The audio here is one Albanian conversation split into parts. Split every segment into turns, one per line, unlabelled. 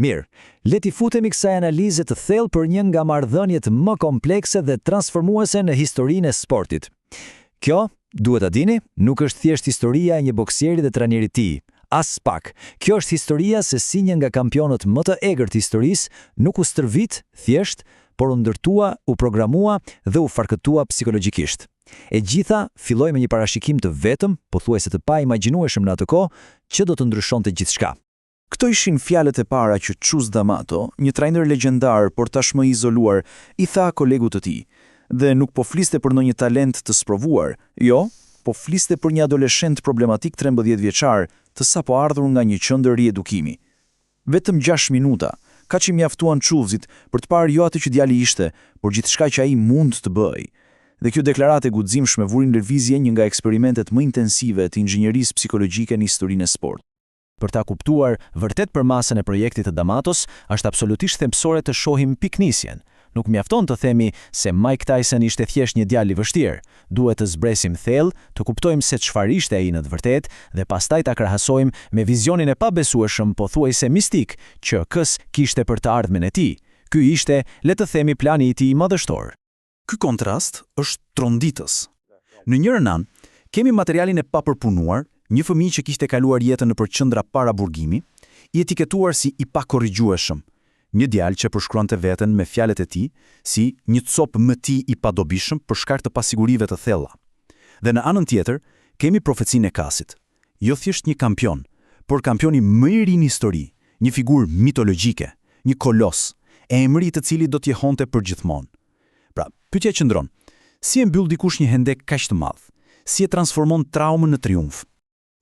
Mirë, leti futemi kësaj analize të thellë për një nga marrëdhëniet më komplekse dhe transformuese në historinë e sportit. Kjo, duhet ta dini, nuk është thjesht historia e një boksieri dhe trajnerit të tij. As pak. Kjo është historia se si një nga kampionët më të egër të historisë nuk u stërvit thjesht, por u ndërtua, u programua dhe u farkëtua psikologjikisht. E gjitha filloi me një parashikim të vetëm, pothuajse të paimagjinueshëm në atë kohë, që do të ndryshonte gjithçka.
Këto ishin fjalët e para që Chus D'Amato, një trajner legjendar por tashmë izoluar, i tha kolegut të tij, dhe nuk po fliste për ndonjë talent të sprovuar, jo, po fliste për një adoleshent problematik 13 vjeçar, të sapo ardhur nga një qendër riedukimi. Vetëm 6 minuta, kaq i mjaftuan Chusit për të parë jo atë që djali ishte, por gjithçka që ai mund të bëjë. Dhe kjo deklaratë e guximshme vuri në lëvizje një nga eksperimentet më intensive të inxhinierisë psikologjike në historinë e sportit.
Për ta kuptuar vërtet përmasën e projektit të D'Amatos, është absolutisht thelbësore të shohim piknisjen. Nuk mjafton të themi se Mike Tyson ishte thjesht një djalë i vështirë. Duhet të zbresim thellë, të kuptojmë se çfarë ishte ai në të vërtetë dhe pastaj ta krahasojmë me vizionin e pabesueshëm pothuajse mistik që kës kishte për të ardhmen e tij. Ky ishte, le të themi, plani i tij madhështor.
Ky kontrast është tronditës. Në njërin anë, kemi materialin e papërpunuar, një fëmijë që kishte kaluar jetën nëpër qendra para burgimi, i etiketuar si i pakorrigjueshëm. Një djalë që përshkruante veten me fjalët e tij si një copë mëti i padobishëm për shkak të pasigurive të thella. Dhe në anën tjetër, kemi profecinë e Kasit. Jo thjesht një kampion, por kampioni më i ri në histori, një figurë mitologjike, një kolos, emri i të cilit do të jetonte përgjithmonë. Pra, pyetja qëndron: si e mbyll dikush një hendek kaq të madh? Si e transformon traumën në triumf?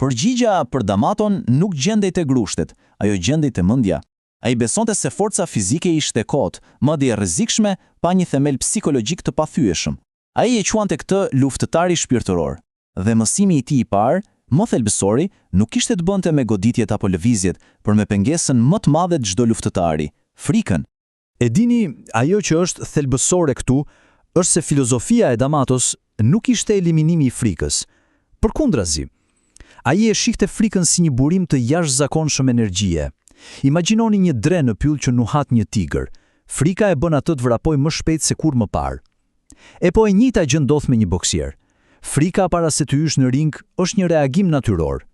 Përgjigja për D'Amaton nuk gjendej te grushtet, ajo gjendej te mendja. Ai besonte se forca fizike ishte kot, madje e rrezikshme, pa një themel psikologjik të pathyeshëm. Ai e quante këtë luftëtari shpirtëror. Dhe mësimi i tij i parë, më thelbësori, nuk kishte të bënte me goditjet apo lëvizjet, por me pengesën më të madhe të çdo luftëtari, frikën.
E dini, ajo që është thelbësore këtu është se filozofia e D'Amatos nuk ishte eliminimi i frikës. Përkundrazi, ai e shihte frikën si një burim të jashtëzakonshëm energjie. Imagjinoni një dre në pyll që nuhat një tigër. Frika e bën atë të vrapojë më shpejt se kur më parë. E po e njëjta gjë ndodh me një boksier. Frika para se të hysh në ring është një reagim natyror.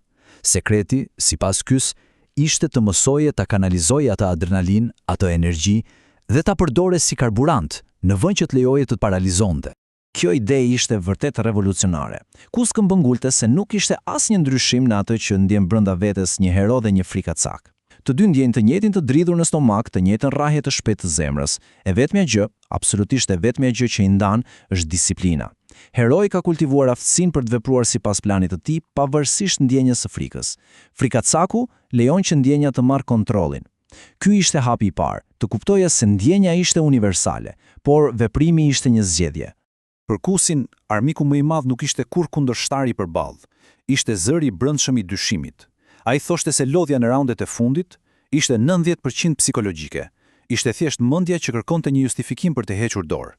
Sekreti, sipas kys, ishte të mësoje ta kanalizojë atë adrenalin, atë energji dhe ta përdore si karburant, në vend që të lejoje të paralizonte.
Kjo ide ishte vërtet revolucionare. Kusk këmbëngulte se nuk ishte asnjë ndryshim në atë që ndjen brenda vetes një hero dhe një frikacak. Të dy ndjejnë të njëjtin të dridhur në stomak, të njëjtën rrahje të shpejtë të zemrës. E vetmja gjë, absolutisht e vetmja gjë që i ndan është disiplina. Heroi ka kultivuar aftësinë për të vepruar sipas planit të tij, pavarësisht ndjenjës së frikës. Frikacaku lejon që ndjenja të marrë kontrollin. Ky ishte hapi i parë, të kuptoje se ndjenja ishte universale, por veprimi ishte një zgjedhje.
Për Kusin, armiku më i madh nuk ishte kur kundërshtar i përballë, ishte zëri i brendshëm i dyshimit. Ai thoshte se lodhja në raundet e fundit ishte 90% psikologjike. Ishte thjesht mendja që kërkonte një justifikim për të hequr dorë.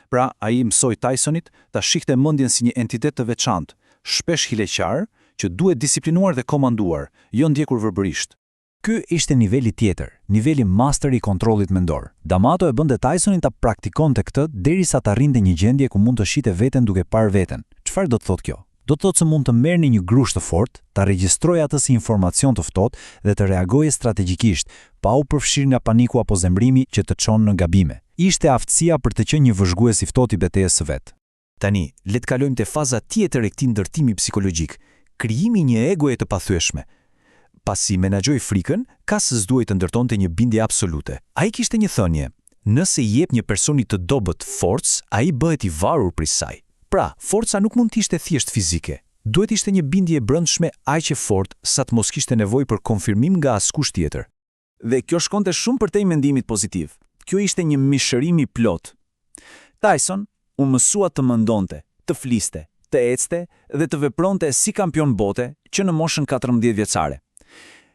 Pra, ai mësoi Tysonit ta shihte mendjen si një entitet të veçantë, shpesh hileqar, që duhet disiplinuar dhe komanduar, jo ndjekur verbërisht.
Ky ishte niveli tjetër, niveli master i kontrollit mendor. D'Amato e bënte Tysonin ta praktikonte këtë derisa të arrinte një gjendje ku mund të shite veten duke parë veten. Çfarë do të thotë kjo? Do të thotë se mund të merrni një grusht të fortë, ta regjistrojë atë si informacion të ftohtë dhe të reagojë strategjikisht, pa u përfshirë nga paniku apo zemrimi që të çon në gabime. Ishte aftësia për të qenë një vëzhgues i ftohtë i betejës së vet.
Tani, le të kalojmë te faza tjetër e këtij ndërtimi psikologjik, krijimi një egoje të pathyeshme. Pasi menaxhoi frikën, Kas duhej të ndërtonte një bindje absolute. Ai kishte një thënie: nëse i jep një personi të dobët forcë, ai bëhet i varur prej saj. Pra, forca nuk mund të ishte thjesht fizike. Duhet ishte një bindje e brendshme aq e fortë sa të mos kishte nevojë për konfirmim nga askush tjetër. Dhe kjo shkonte shumë përtej mendimit pozitiv. Kjo ishte një mishërim i plot. Tyson u mësua të mendonte, të fliste, të ecte dhe të vepronte si kampion bote që në moshën 14 vjeçare.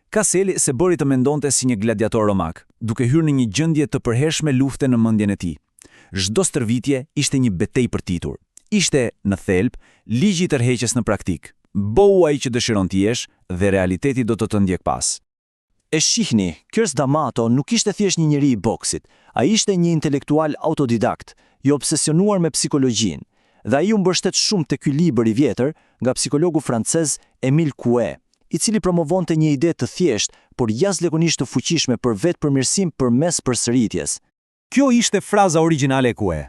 Kaseli se bëri të mendonte si një gladiator romak, duke hyrë në një gjendje të përhershme lufte në mendjen e tij. Çdo stërvitje ishte një betejë përtitur. Ishte, në thelb, ligji i tërheqjes në praktik. Bëu ai që dëshiron të jesh dhe realiteti do të ndjek pas.
E shihni, Chris D'Amato nuk ishte thjesht një njeri i boksit, ai ishte një intelektual autodidakt, i obsesionuar me psikologjinë, dhe ai u mbështet shumë te ky libër i vjetër nga psikologu francez Émile Coué, i cili promovonte një ide të thjeshtë, por jashtëzakonisht të fuqishme për vetëpërmirësim përmes përsëritjes.
Kjo ishte fraza origjinale e Coué.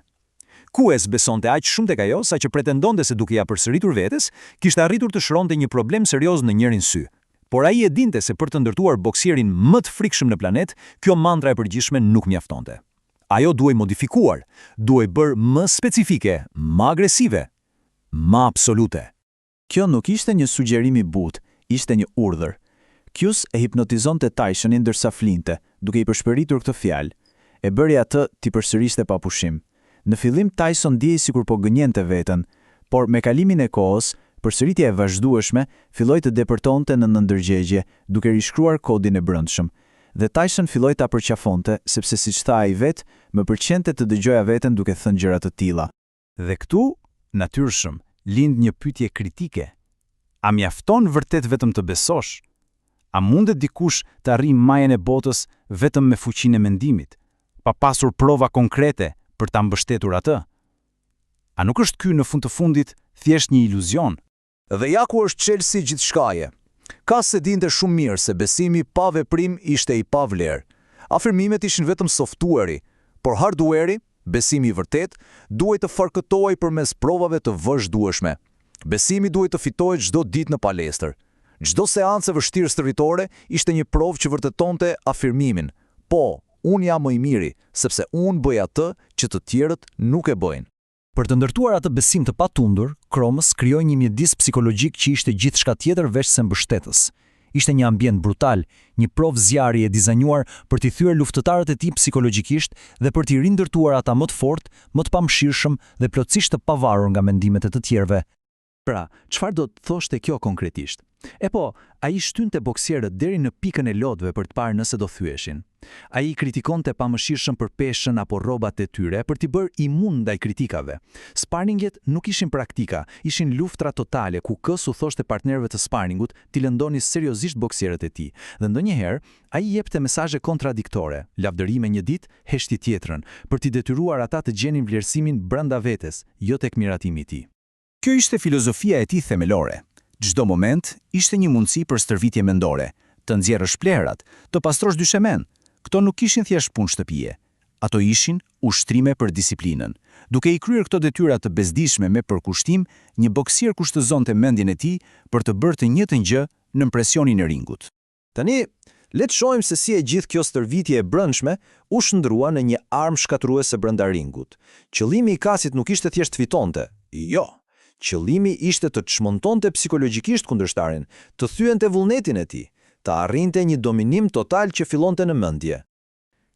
Coué besonte aq shumë tek ajo sa që pretendonte se duke ja përsëritur vetes, kishte arritur të shëronte një problem serioz në njërin sy. Por ai e dinte se për të ndërtuar boksierin më të frikshëm në planet, kjo mantra e përgjithshme nuk mjaftonte. Ajo duhej modifikuar, duhej bërë më specifike, më agresive, më absolute.
Kjo nuk ishte një sugjerim i butë, ishte një urdhër. Q's e hipnotizonte Tysonin ndërsa flinte, duke i përshpëritur këtë fjalë. E bëri atë t'i përsëriste pa pushim. Në fillim Tyson ndiej sikur po gënjente veten, por me kalimin e kohës, përsëritja e vazhdueshme filloi të depërtonte në ndërgjegje, duke rishkruar kodin e brendshëm. Dhe Tyson filloi ta përqafonte, sepse siç tha ai vet, më pëlqente të dëgjoja veten duke thënë gjëra të tilla.
Dhe këtu, natyrshëm, lind një pyetje kritike. A mjafton vërtet vetëm të besosh? A mundet dikush të arrijë majën e botës vetëm me fuqinë e mendimit, pa pasur prova konkrete për ta mbështetur atë? A nuk është ky në fund të fundit thjesht një iluzion?
Dhe ja ku është çelësi gjithçkaje. Ka se dinte shumë mirë se besimi pa veprim ishte i pavlerë. Afirmimet ishin vetëm softuari, por hardware-i, besimi i vërtet, duhej të farkëtohej përmes provave të vazhdueshme. Besimi duhej të fitohej çdo ditë në palestër. Çdo seancë e vështirë stërvitore ishte një provë që vërtetonte afirmimin. Po, unë jam më i miri, sepse unë bëj atë që të tjerët nuk e bëjnë.
Për të ndërtuar atë besim të patundur, Kromës krijoi një mjedis psikologjik që ishte gjithçka tjetër veç se mbështetës. Ishte një ambient brutal, një provë zjarri e dizajnuar për t'i thyer luftëtarët e tij psikologjikisht dhe për t'i rindërtuar ata më të fortë, më të pamshirshëm dhe plotësisht të pavarur nga mendimet e të tjerëve.
Pra, çfarë do të thoshte kjo konkretisht? E po, ai shtynte boksierët deri në pikën e lotëve për të parë nëse do thyeshin. Ai kritikonte pamëshirshëm për peshën apo rrobat e tyre për t'i bërë imun ndaj kritikave. Sparringet nuk ishin praktika, ishin luftra totale ku kës u thoshte partnerëve të sparringut t'i lëndoni seriozisht boksierët e tij. Dhe ndonjëherë ai jepte mesazhe kontradiktore, lavdërime një ditë, heshti tjetrën, për t'i detyruar ata të gjenin vlerësimin brenda vetes, jo tek miratimi i tij.
Kjo ishte filozofia e tij themelore. Çdo moment ishte një mundësi për stërvitje mendore, të nxjerrësh plerat, të pastrosh dyshemen. Këto nuk ishin thjesht punë shtëpie. Ato ishin ushtrime për disiplinën. Duke i kryer këto detyra të bezdishme me përkushtim, një boksier kushtëzonte mendjen e tij për të bërë të njëjtën gjë në presionin e ringut.
Tani, le të shohim se si e gjithë kjo stërvitje e brendshme u shndrua në një armë shkatruese brenda ringut. Qëllimi i kasit nuk ishte thjesht fitonte. Jo. Qëllimi ishte të çmontonte psikologjikisht kundërshtarin, të thyente vullnetin e tij, të arrinte një dominim total që fillonte në mendje.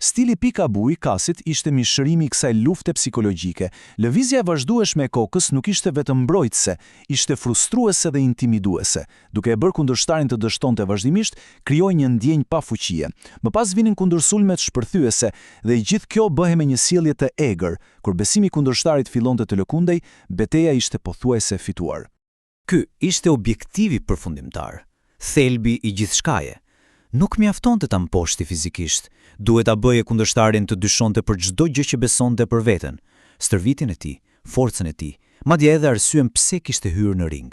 Stili pikabu i kasit ishte mishërimi i kësaj lufte psikologjike. Lëvizja e vazhdueshme e kokës nuk ishte vetëm mbrojtëse, ishte frustruese dhe intimiduese. Duke e bërë kundërshtarin të dështonte vazhdimisht, krijoi një ndjenjë pa fuqie. Më pas vinin kundërsulmet shpërthyese dhe i gjithë kjo bëhej me një sjellje të egër. Kur besimi i kundërshtarit fillonte të lëkundej, betejë ishte pothuajse fituar.
Ky ishte objektivi përfundimtar, thelbi i gjithçkaje. Nuk mjaftonte ta mposhti fizikisht, duhet ta bëje kundërshtarin të dyshonte për çdo gjë që besonte për veten, stërvitjen e tij, forcën e tij, madje edhe arsyen pse kishte hyrë në ring.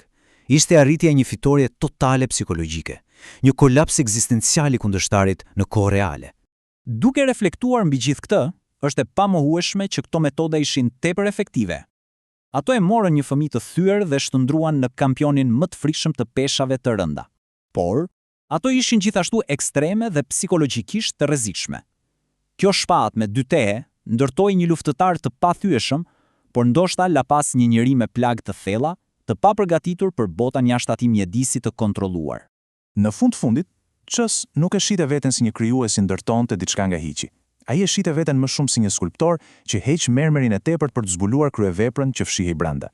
Ishte arritja e një fitorie totale psikologjike, një kolaps ekzistencial i kundërshtarit në kohë reale.
Duke reflektuar mbi gjithë këtë, është e pamohueshme që këto metoda ishin tepër efektive. Ato e morën një fëmijë të thyer dhe shndruan në kampionin më të frikshëm të peshave të rënda. Por ato ishin gjithashtu ekstreme dhe psikologjikisht të rrezikshme. Kjo shpatë me dy tehe ndërtoi një luftëtar të pathyeshëm, por ndoshta la pas një njeri me plagë të thella, të papërgatitur për botan jashtë atij mjedisi të kontrolluar.
Në fundit, Q's nuk e shite veten si një krijues i ndërtonte diçka nga hiqi. Ai e shite veten më shumë si një skulptor që heq mermerin e tepërt për të zbuluar kryeveprën që fshihej brenda.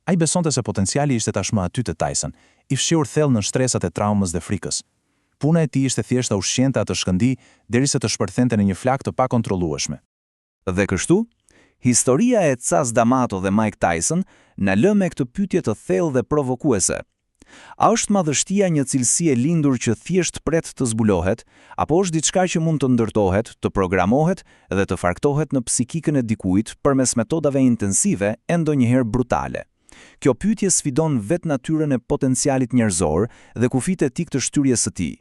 Ai besonte se potenciali ishte tashmë aty te Tyson, i fshihur thellë në stresat e traumës dhe frikës. Puna e tij ishte thjesht ta ushqente atë shkëndi derisa të shpërthente në një flak të pakontrollueshme.
Dhe kështu, historia e Chas D'Amato dhe Mike Tyson na lë me këtë pyetje të thellë dhe provokuese. A është madhështia një cilësi e lindur që thjesht pret të zbulohet, apo është diçka që mund të ndërtohet, të programohet dhe të farktohet në psikikën e dikujt përmes metodave intensive e ndonjëherë brutale? Kjo pyetje sfidon vetë natyrën e potencialit njerëzor dhe kufijtë etik të shtyrjes së tij.